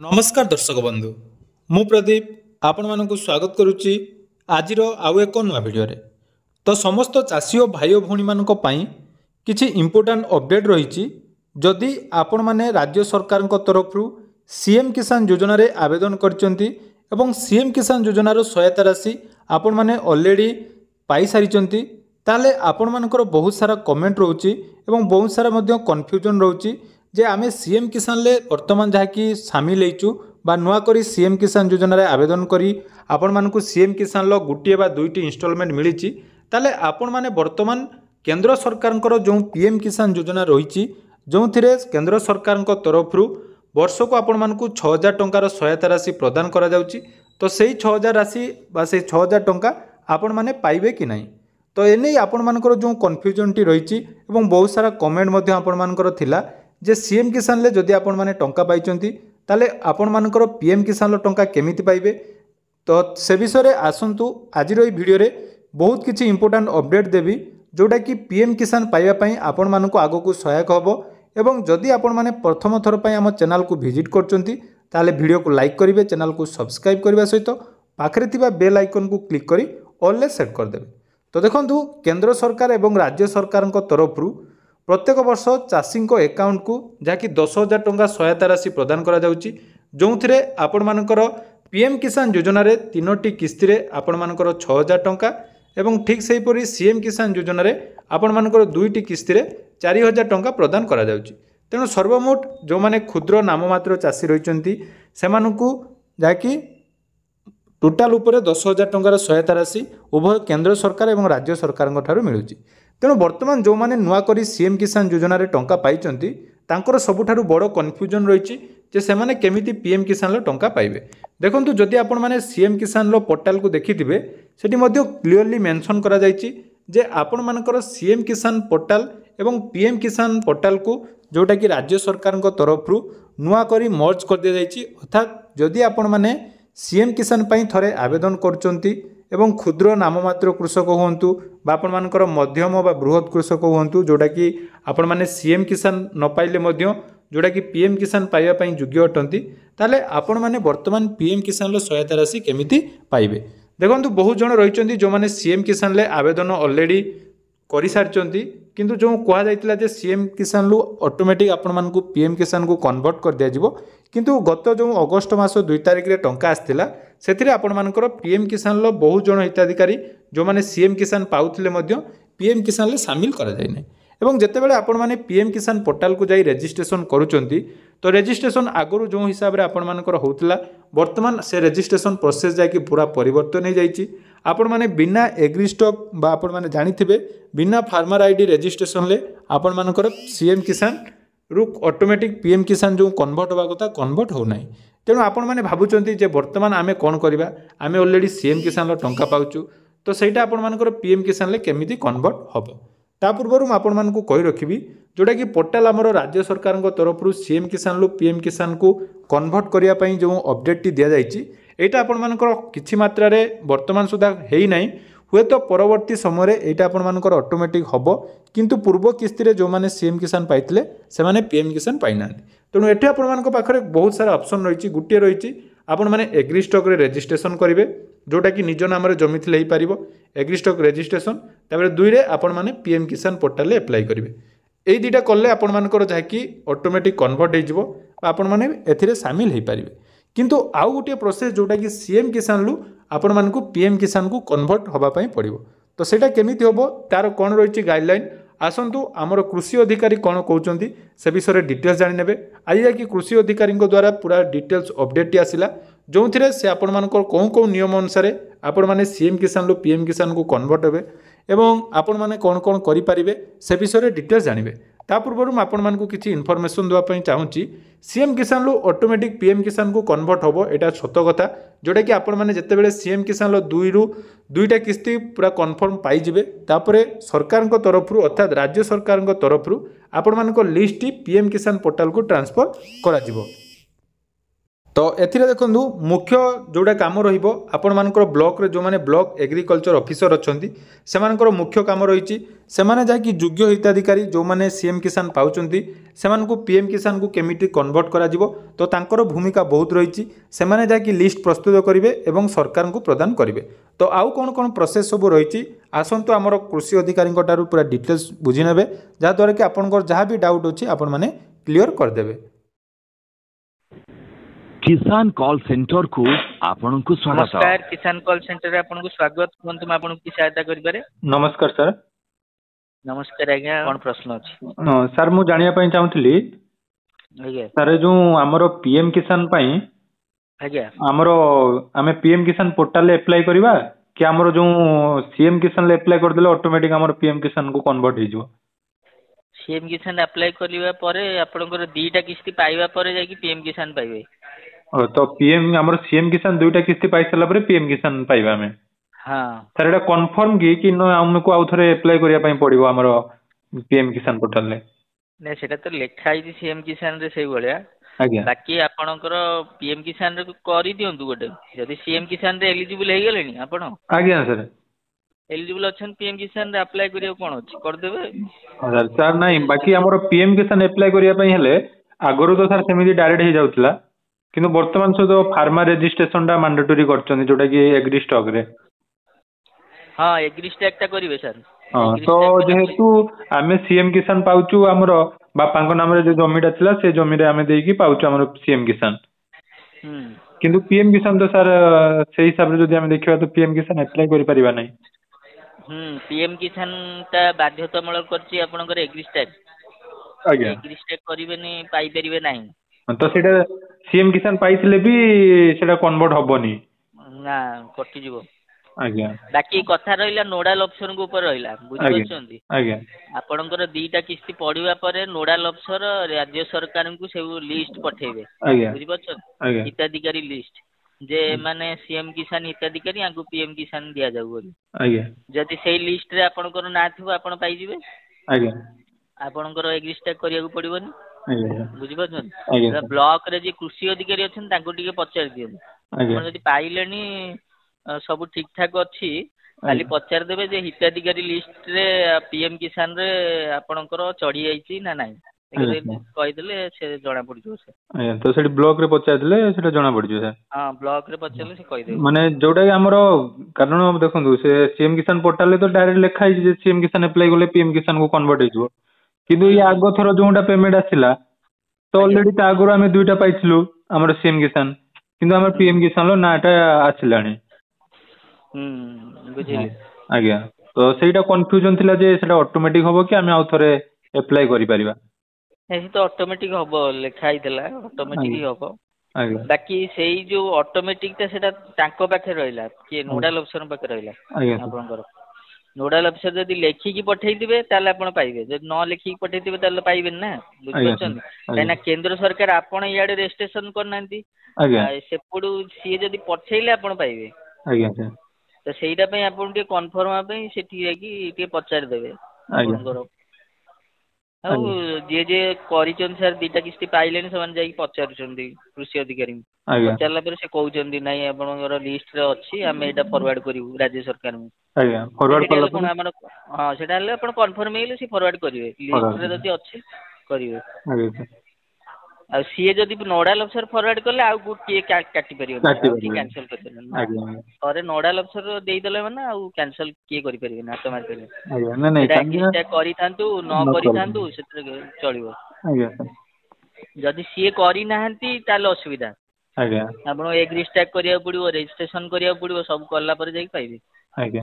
नमस्कार दर्शक बंधु मु प्रदीप आपण मानक स्वागत करुच्ची आज आउ एक नुआ भिडियो तो समस्त चाषी और भाई भौणी मानक पई किछि इंपोर्टेंट अपडेट रही जदि आपण माने राज्य सरकार तरफ सीएम किसान योजना रे आवेदन करचंती एवं सीएम किसान योजनार सहायता राशि आपण माने ऑलरेडी पाई सारिचंती ताले आपण मानकर बहुत सारा कमेंट रोची एवं बहुत सारा मध्य कन्फ्यूजन रोची जे आमे सीएम किसान ले वर्तमान जहाँकि सामिल होइचु बा नुआ करी सीएम किसान योजना रे आवेदन करी आपण मानकु सीएम किसान लो गुटिए बा दुईटी इंस्टॉलमेंट मिलिची ताले आपण माने वर्तमान केंद्र सरकार जो पीएम किसान योजना रही जो केंद्र सरकार तरफ वर्ष को आपण मानकु 6000 टंकार सहायता राशि प्रदान करा जाउची तो सेही 6000 राशि बा से 6000 टंका आपण माने पाइबे कि नहीं तो एने आपण मानकर जो कन्फ्यूजन टी रही एवं बहुत सारा कमेंट मध्य आपण मानकर थिला जे सीएम किसान ले जदि आपण माने टंका पाइचंती ताले आपण मानकर पीएम किसान लो टंका केमिति पाइबे तो से विषय रे आसंतु आज रो वीडियो रे बहुत किछि इंपोर्टेंट अपडेट देबी जोटा कि पीएम किसान पाइबा पई आपण मानको आगो को सहायक होबो एवं जदि आपण माने प्रथम थर पई हम चैनल को विजिट करचंती ताले वीडियो को लाइक करिवे चैनल को सब्सक्राइब करबा सहित पाखरे थिबा बेल आइकन को क्लिक करी ऑल ले सेट कर देबे। तो देखंतु केंद्र सरकार एवं राज्य सरकार तरफ प्रत्येक वर्ष चाषी अकाउंट को जहाँकि 10,000 टंका सहायता राशि प्रदान करा जाउची जोंथिरे आपण मानकर पीएम किसान योजना रे 3टी किस्ती रे आपण मानकर 6,000 टंका एवं ठीक सेही परी सीएम किसान योजना रे आपण मानकर 2टी किस्ती रे 4,000 टंका प्रदान करा जाउची। तेणु सर्वमोट जो माने क्षुद्र नाममात्र चाषी रहिचंती सेमानकु जहाँकि टोटाल उपरे 10,000 टंकार सहायता राशि उभय केंद्र सरकार एवं राज्य सरकार ठारू मिलुची। तेणु वर्तमान जो माने नुआ करी सीएम किसान योजना रे टंका पाइचंती तांकर सबुठारु बड़ कन्फ्यूजन रही जे सेमाने केमिति पीएम किसान लो टंका पाइबे। देखंतु जदि आपण माने सीएम किसान लो पोर्टल को देखिथिबे सेठी मध्ये क्लियरली मेंशन करा जायछि जे आपण मानकर सीएम किसान पोर्टल एवं पीएम किसान पोर्टल को जोटा कि राज्य सरकार तरफ नुआ करी मर्ज कर दिया जायछि अर्थात जदि आपण माने सीएम किसान पई थरे आवेदन करचंती एवं क्षुद्र नाममात्र कृषक हुंतु बा आपण मानकर मध्यम बा बृहत कृषक हुंतु जोटा कि आपण माने सीएम किसान न पाइले मध्य जोटा कि पीएम किसान पाइबा पई योग्य अटंती ताले आपण माने वर्तमान पीएम किसान लो सहायता राशि केमिति पाइबे। देखंतु बहुत जण रहिचंती जो माने सीएम किसान ले आवेदन ऑलरेडी करि सारचंती किंतु जो कहा जाइतिला जे सीएम किसान लु ऑटोमेटिक आपण मानकु पीएम किसान को कन्वर्ट कर दिया जिवो किंतु गत जो अगस्त मास 2 तारिख रे टंका आस्थिला सेथिरे आपण मानकर पीएम किसान लो बहुत जण हिताधिकारी जो माने सीएम किसान पाउथिले मध्य पीएम किसान ले शामिल करा जाय नै एवं जेतेबेले आपण माने पीएम किसान पोर्टल को जाई रजिस्ट्रेशन करूचंती तो रजिस्ट्रेशन आगरु जो हिसाब रे आपण मानकर होतला वर्तमान से रजिस्ट्रेशन प्रोसेस जाय कि पूरा परिवर्तन हो जाईची। आपण माने बिना एग्री स्टॉक बा आपण माने जानिथिबे बिना फार्मर आईडी रजिस्ट्रेशन ले आपण मानकर सीएम किसान रु ऑटोमेटिक पीएम किसान जो कन्वर्ट होबा कथा कन्वर्ट हो नाही। तेणु आपण माने भाबुचंती जे वर्तमान आमे कोन करबा आमे ऑलरेडी सीएम किसान लो टंका पाउचु तो सेटा आपण मानकर पीएम किसान ले केमिति कन्वर्ट होबो ता पूर्व आपण मानकु कहि रखिबी जोटा कि पोर्टल हमरो राज्य सरकार तरफ सीएम किसान लो पीएम किसान को कन्वर्ट करिया पई जो अपडेट टी दिया जाईची एटा आपण मानकर किछि मात्रा रे वर्तमान सुधा हेई नाही हुए तो परवर्ती समय रे एटा आपण मानकर ऑटोमेटिक हबो किंतु पूर्व किस्ती रे जो माने सीएम किसान पाइतिले से माने पीएम किसान पाइ ना। तेणु एठी आपण मानक पाखरे बहुत सारा ऑप्शन रहिची गुटिए रहिची आपण माने एग्री स्टॉक रे रजिस्ट्रेशन करिवे जोटा कि निज नाम रे जमी थिले ही पारिबो एग्री स्टॉक रजिस्ट्रेशन तापर 2 रे आपण माने पीएम किसान पोर्टल ले अप्लाई करिवे एई दुटा कले आपण मानकर जहाँकि ऑटोमेटिक कन्वर्ट हो आपण माने एथिरे शामिल हो पारिबे। किंतु आउ गोटे प्रोसेस जोटा कि सीएम किसान लु आपण मानकु पीएम किसान को कन्वर्ट होबा पई पड़िबो तो सेटा केमिति होबो तार कोन रहिछि गाइडलाइन आसंतु आमर कृषि अधिकारी कौन कहते से विषय में डिटेल्स जानी नेबे। आज जाकि कृषि अधिकारी द्वारा पूरा डिटेल्स अपडेट आसला जो थे से आपण मानकर कौन कौन नियम अनुसार आपण माने सीएम किसान लो पीएम किसान को कन्वर्ट हेबे एवं आपण माने कौन कौन करि पारिबे से विषय में डिटेल्स जानिबे। ता पूर्व आपण मानकु किछि इनफॉरमेशन देवा पई चाहूची सीएम किसान लो ऑटोमेटिक पीएम किसान को कन्वर्ट होबो एटा सत कथा जोटा कि आपण माने जेतेबेले सीएम किसान लो 2टा किस्ती पूरा कन्फर्म पाई जिवे तापरे सरकार को तरफ अर्थात राज्य सरकार को तरफ आपण मानको लिस्ट पीएम किसान पोर्टल को ट्रांसफर करा जिवो। तो एथिरे देखंतु मुख्य जोड़ा काम रहिबो आपण मानकर ब्लॉक रे जो माने ब्लॉक एग्रीकल्चर ऑफिसर अछंती सेमानकर मुख्य काम रहिछि सेमाने जाकी योग्य हिताधिकारी जो माने सीएम किसान पाउचंती सेमानकु पीएम किसान को केमिति कन्वर्ट करा जिवो तो तांकर भूमिका बहुत रहिछि सेमाने जाकी लिस्ट प्रस्तुत करिवे एवं सरकार को प्रदान करिवे तो आउ कोन कोन प्रोसेस सब रहिछि आसंतु हमर कृषि अधिकारी कोटारु पूरा डिटेल्स बुझि नेबे जा द्वारा कि आपनकर जहां भी डाउट अछि आपण माने क्लियर कर देबे। किसान कॉल सेंटर को आपन को स्वागत। नमस्कार, किसान कॉल सेंटर आपन को स्वागत। कोन तुम आपन की सहायता करि पारे? नमस्कार सर। नमस्कार आज्ञा, कोन प्रश्न अछि? सर मु जानिया पई चाहूतली आज्ञा सर जो हमरो पीएम किसान पई आज्ञा हमरो हमें पीएम किसान पोर्टल ले अप्लाई करबा कि हमरो जो सीएम किसान ले अप्लाई कर देले ऑटोमेटिक हमरो पीएम किसान को कन्वर्ट हो जिवो? सीएम किसान अप्लाई करलिबा परे आपनकर दीटा किस्ती पाइबा परे जाई कि पीएम किसान पाइबे। तो पीएम हमरो सीएम किसान दुईटा किस्ती पाइ सला परे पीएम किसान पाइबा हमें? हां सर एटा कंफर्म कि न हमको आउ थरे अप्लाई करिया पई पड़िबो हमरो पीएम किसान पोर्टल ले? नै सेटा तो लेखा आइछि सीएम किसान रे सेई भलिया। आज्ञा बाकी आपनकर पीएम किसान रे करि दियंतु गोटे यदि सीएम किसान रे एलिजिबल हे गेलेनी आपण? आज्ञा सर एलिजिबल अछन पीएम किसान रे अप्लाई करियो कोन अछि कर देबे। सर सर नाही बाकी हमरो पीएम किसान अप्लाई करिया पई हेले आगरो तो सर सेमिति डायरेक्ट हे जाउतला किंतु वर्तमान से तो फार्मा रजिस्ट्रेशन टा मैंडेटरी करछन जोटा कि एग्री स्टॉक रे। हां एग्री स्टॉक टा करिवे सर। हाँ तो जेहेतु आमे सीएम किसान पाउचु हमरो बापांको नाम रे जो जमीटा थिला से जमी रे आमे देकी पाउचु हमरो सीएम किसान। किंतु पीएम किसान तो सर से हिसाब रे जदि आमे देखिबा तो पीएम किसान अप्लाई करि परिबा नै। पीएम किसान ता बाध्यतामूलक करछि आपनकर एग्री स्टॉक। आज्ञा एग्री स्टॉक करिवेनी पाई परिबे नाही। तो सेटा सीएम किसान पाइथिले भी सेटा कन्वर्ट होबोनी ना कटि जिवो। आज्ञा बाकी कथा रहिला नोडाल ऑप्शन को ऊपर रहिला बुझि पछंती। आज्ञा आपनकर दीटा किस्ती पडिबा परे नोडाल अफसर राज्य सरकार को से लिस्ट पठेबे। आज्ञा बुझि पछन आज्ञा हिताधिकारी लिस्ट जे माने सीएम किसान हिताधिकारी आंकु पीएम किसान दिया जाउ बोली। आज्ञा जदि सेई लिस्ट रे आपनकर ना थिबो आपन पाई जिवे। आज्ञा आपनकर एग्री स्टॉक करिया को पडिबोनी। आज्ञा बुझि पछन आज्ञा ब्लॉक रे जे कृषि अधिकारी अछन तांको टिके पचार दियन। आज्ञा आपण जदि पाइलेनी सब ठीक ठाक अच्छी खाली पचार देबे जे हिताधिकारी लिस्ट रे पीएम किसान रे आपनकर चढ़ी जाईची ना नाही कहि देले से जणा पड़ जो से। आज्ञा तो सेठी ब्लॉक रे पचार देले सेटा जणा पड़ जो सर। हां ब्लॉक रे पचारले से कहि देबे माने जोटा हमरो कारण देखंतु से सीएम किसान पोर्टल ले तो डायरेक्ट लिखा है जे सीएम किसान अप्लाई करले पीएम किसान को कन्वर्ट हो किंतु ये आगो थरो जोटा पेमेंट आसिला तो ऑलरेडी ता आगरो हमें दुईटा पाइथिलु हमरो सीएम किसान किंतु हमर पीएम किसान लो नाटा आसिलानी। बुझिले आज्ञा तो सेटा कंफ्यूजन थिला जे सेटा ऑटोमेटिक होबो कि हमें आउ थरे अप्लाई करि परिबा? एही तो ऑटोमेटिक होबो लेखा आइतला ऑटोमेटिक ही होबो। आज्ञा बाकी सेई जो ऑटोमेटिक ता सेटा तांको पाखे रहिला कि नोडाल ऑप्शन पाखे रहिला। आज्ञा आपनकर नोडाल ऑफिसर जदि लेखि की पठेई दिबे ताले आपण पाइबे जदि न लेखि की पठेई दिबे ताले पाइबेन ना। बुझछन काइना केंद्र सरकार आपण याडे रजिस्ट्रेशन करनांती आज्ञा सेपडू सी जदि पठेइले आपण पाइबे। आज्ञा सर तो सेटा पई आपण टे कन्फर्म पई सेठी जाकी टे पचार देबे आपनकर। आ जे जे करिचन सर दीटा किस्ती पाइलेनी समान जाकी पचारुचंदी कृषि अधिकारी पचारला पर से कहउचंदी नाही आपनकर लिस्ट रे अछि हम एटा फॉरवर्ड करिवु राज्य सरकार में। आज्ञा फॉरवर्ड करला पर हां सेटा हले आपण कन्फर्म हेले से फॉरवर्ड करिवे लिस्ट रे जदि अछि करिवे। आज्ञा आ सीए जदि नोडाल अफसर फॉरवर्ड करले आ गुटी काटी परियो कि कैंसिल कर देले। आज्ञा अरे नोडाल अफसर देई देले माने आ कैंसिल के करि परिबे ना तो मार देले। आज्ञा ना नहीं एग्री करि थांतु न करि थांतु सेत्र चलिबो। आज्ञा सर जदि सीए करि नाहंती ताले असुविधा। आज्ञा आपण एग्री स्टॉक करिया पड़िबो रजिस्ट्रेशन करिया पड़िबो सब करला पर जाई पाइबे। आज्ञा